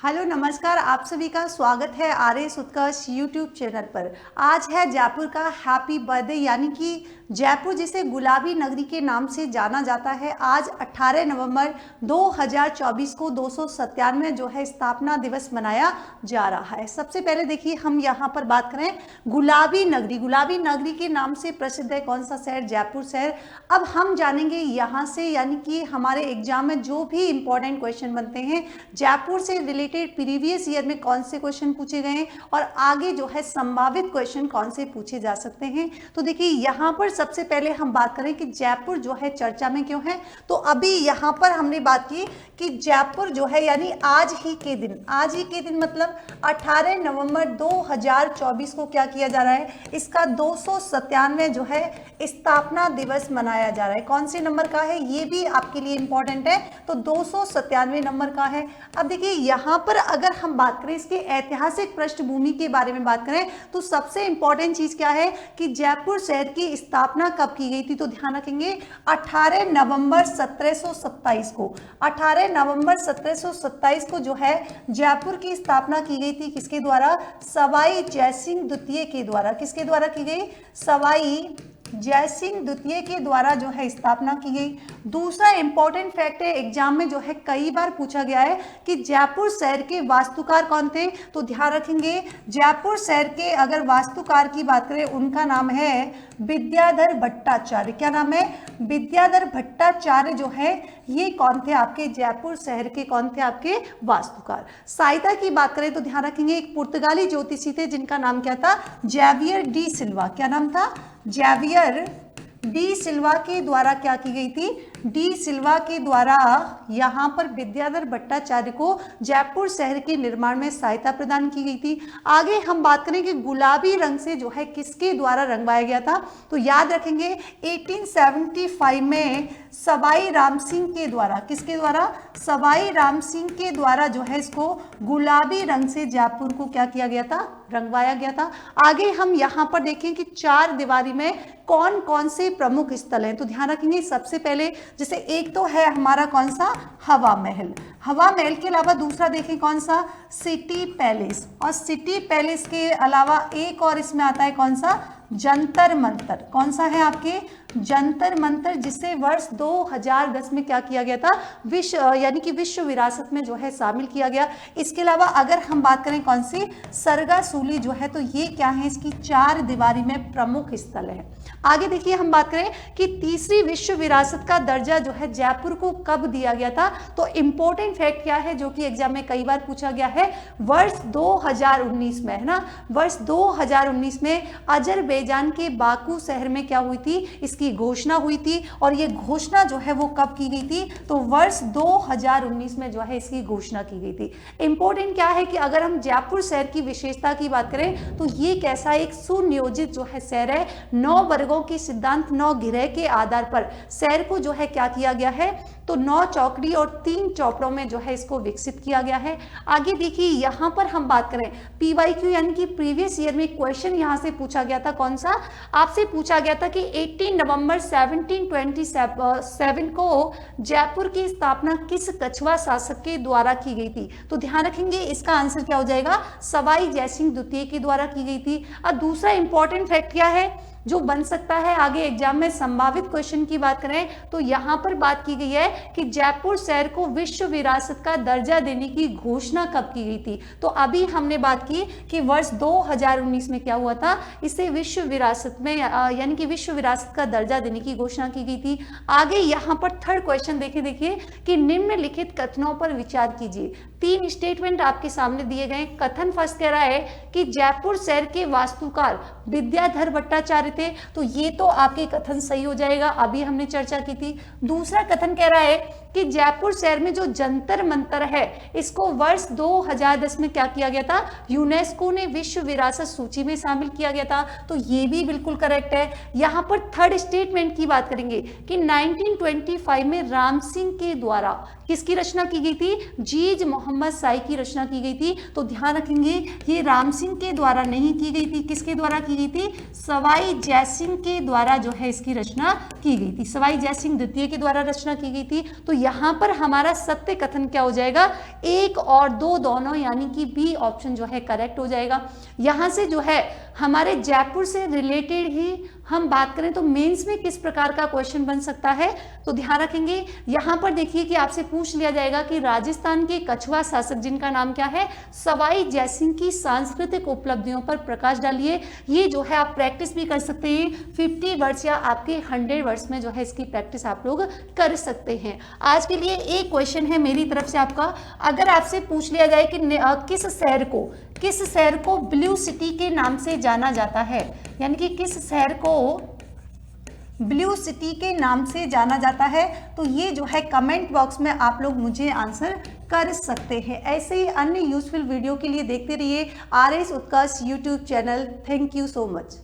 Hello नमस्कार, आप सभी का स्वागत है आरएस उत्कर्ष यूट्यूब चैनल पर। आज है जयपुर का हैप्पी बर्थडे, यानी कि जयपुर जिसे गुलाबी नगरी के नाम से जाना जाता है। आज 18 नवंबर 2024 को 297 जो है स्थापना दिवस मनाया जा रहा है। सबसे पहले देखिए, हम यहाँ पर बात करें गुलाबी नगरी के नाम से प्रसिद्ध है कौन सा शहर? जयपुर शहर। अब हम जानेंगे यहाँ से, यानी कि हमारे एग्जाम में जो भी इंपॉर्टेंट क्वेश्चन बनते हैं जयपुर से रिलेटेड प्रीवियस ईयर में कौन से क्वेश्चन पूछे गए हैं और आगे जो है संभावित क्वेश्चन कौन से पूछे जा सकते हैं। तो देखिए यहाँ पर सबसे पहले हम बात करें कि जयपुर जो है चर्चा में क्यों है। तो अभी यहाँ पर हमने बात की कि जयपुर जो है यानी आज ही के दिन मतलब 18 नवंबर 2024 को क्या किया जा रहा है, इसका 297 जो है स्थापना दिवस मनाया जा रहा है। कौन से नंबर का है ये भी आपके लिए इंपॉर्टेंट है, तो 297 नंबर का है। अब देखिए यहाँ पर अगर हम बात करें इसके ऐतिहासिक पृष्ठभूमि के बारे में बात करें तो सबसे इंपॉर्टेंट चीज क्या है कि जयपुर शहर की स्थापना कब की गई थी। तो ध्यान रखेंगे 18 नवंबर 1727 को, 18 नवंबर 1727 को जो है जयपुर की स्थापना की गई थी। किसके द्वारा? सवाई जयसिंह द्वितीय के द्वारा। किसके द्वारा की गई? सवाई जयसिंह द्वितीय के द्वारा जो है स्थापना की गई। दूसरा इंपॉर्टेंट फैक्ट है, एग्जाम में जो है कई बार पूछा गया है कि जयपुर शहर के वास्तुकार कौन थे। तो ध्यान रखेंगे जयपुर शहर के अगर वास्तुकार की बात करें उनका नाम है विद्याधर भट्टाचार्य। क्या नाम है? विद्याधर भट्टाचार्य जो है ये कौन थे? आपके जयपुर शहर के कौन थे? आपके वास्तुकार। सहायता की बात करें तो ध्यान रखेंगे एक पुर्तगाली ज्योतिषी थे जिनका नाम क्या था? जेवियर डी सिल्वा। क्या नाम था? जेवियर डी सिल्वा के द्वारा क्या की गई थी? डी सिल्वा के द्वारा यहाँ पर विद्याधर भट्टाचार्य को जयपुर शहर के निर्माण में सहायता प्रदान की गई थी। आगे हम बात करें कि गुलाबी रंग से जो है किसके द्वारा रंगवाया गया था। तो याद रखेंगे 1875 में सवाई राम सिंह के द्वारा। किसके द्वारा? सवाई राम सिंह के द्वारा जो है इसको गुलाबी रंग से जयपुर को क्या किया गया था? रंगवाया गया था। आगे हम यहाँ पर देखें कि चार दीवारी में कौन कौन से प्रमुख स्थल हैं। तो ध्यान रखेंगे सबसे पहले जैसे एक तो है हमारा कौन सा? हवा महल। हवा महल के अलावा दूसरा देखें कौन सा? City palace. और सिटी पैलेस के अलावा एक और इसमें आता है कौन सा? जंतर मंतर। कौन सा है आपके? जंतर मंतर, जिसे वर्ष 2010 में क्या किया गया था? विश्व यानी कि विश्व विरासत में जो है शामिल किया गया। इसके अलावा अगर हम बात करें कौन सी? सरगासूली जो है, तो ये क्या है? इसकी चार दीवारी में प्रमुख स्थल है। आगे देखिए हम बात करें कि तीसरी विश्व विरासत का दर्जा जो है जयपुर को कब दिया गया था। तो इंपॉर्टेंट फैक्ट क्या है जो कि एग्जाम में कई बार पूछा गया है, वर्ष 2019 में, है ना। वर्ष 2019 में अजरबैजान के बाकू शहर में क्या हुई थी? इसकी घोषणा हुई थी। और ये घोषणा जो है वो कब की गई थी? तो वर्ष 2019 में जो है इसकी घोषणा की गई थी। इंपॉर्टेंट क्या है कि अगर हम जयपुर शहर की विशेषता की बात करें तो ये कैसा एक सुनियोजित जो है शहर है। 9 वर्गों की सिद्धांत 9 गिरह के आधार पर शहर को जो है क्या किया गया है? तो 9 चौकड़ी और 3 चौपड़ों में जो है इसको विकसित किया गया है। आगे देखिए यहाँ पर हम बात करें पीवाईक्यू यानी कि प्रीवियस ईयर में क्वेश्चन यहाँ से पूछा गया था। कौन सा? आपसे पूछा गया था कि 18 नवंबर 1727 को जयपुर की स्थापना किस कछवा शासक के द्वारा की गई थी। तो ध्यान रखेंगे इसका आंसर क्या हो जाएगा? सवाई जयसिंह द्वितीय के द्वारा की गई थी। अब दूसरा इंपॉर्टेंट फैक्ट क्या है जो बन सकता है आगे एग्जाम में संभावित क्वेश्चन की बात करें तो यहाँ पर बात की गई है कि जयपुर शहर को विश्व विरासत का दर्जा देने की घोषणा कब की गई थी। तो अभी हमने बात की कि वर्ष 2019 में क्या हुआ था? इसे विश्व विरासत में यानी कि विश्व विरासत का दर्जा देने की घोषणा की गई थी। आगे यहाँ पर थर्ड क्वेश्चन देखिए कि निम्नलिखित कथनों पर विचार कीजिए। 3 स्टेटमेंट आपके सामने दिए गए। कथन फर्स्ट कह रहा है कि जयपुर शहर के वास्तुकार विद्याधर भट्टाचार्य थे। तो ये तो आपके कथन सही हो जाएगा, अभी हमने चर्चा की थी। दूसरा कथन कह रहा है कि जयपुर शहर में जो जंतर मंतर है इसको वर्ष 2010 में क्या किया गया था? यूनेस्को ने विश्व विरासत सूची में शामिल किया गया था। तो ये भी बिल्कुल करेक्ट है। यहाँ पर थर्ड स्टेटमेंट की बात करेंगे कि 1925 में राम सिंह के द्वारा किसकी रचना की गई थी? जीज मोहम्मद शाही की रचना की गई थी। तो ध्यान रखेंगे ये राम सिंह के द्वारा नहीं की गई थी। किसके द्वारा की गई थी? सवाई जयसिंह के द्वारा जो है इसकी रचना की गई थी। सवाई जयसिंह द्वितीय के द्वारा रचना की गई थी। तो यहाँ पर हमारा सत्य कथन क्या हो जाएगा, 1 और 2 दोनों, यानी कि बी ऑप्शन जो है करेक्ट हो जाएगा। यहाँ से जो है हमारे जयपुर से रिलेटेड ही हम बात करें तो मेंस में किस प्रकार का क्वेश्चन बन सकता है, तो ध्यान रखेंगे यहाँ पर देखिए कि आपसे पूछ लिया जाएगा कि राजस्थान के कछुआ शासक जिनका नाम क्या है, सवाई जयसिंह की सांस्कृतिक उपलब्धियों पर प्रकाश डालिए। ये जो है आप प्रैक्टिस भी कर सकते हैं, 50 वर्ड्स या आपके 100 वर्ड्स में जो है इसकी प्रैक्टिस आप लोग कर सकते हैं। आज के लिए एक क्वेश्चन है मेरी तरफ से आपका, अगर आपसे पूछ लिया जाए कि किस शहर को ब्लू सिटी के नाम से जाना जाता है, यानी कि किस शहर को ब्लू सिटी के नाम से जाना जाता है, तो ये जो है कमेंट बॉक्स में आप लोग मुझे आंसर कर सकते हैं। ऐसे ही अन्य यूजफुल वीडियो के लिए देखते रहिए RS Utkarsh YouTube channel. Thank you so much.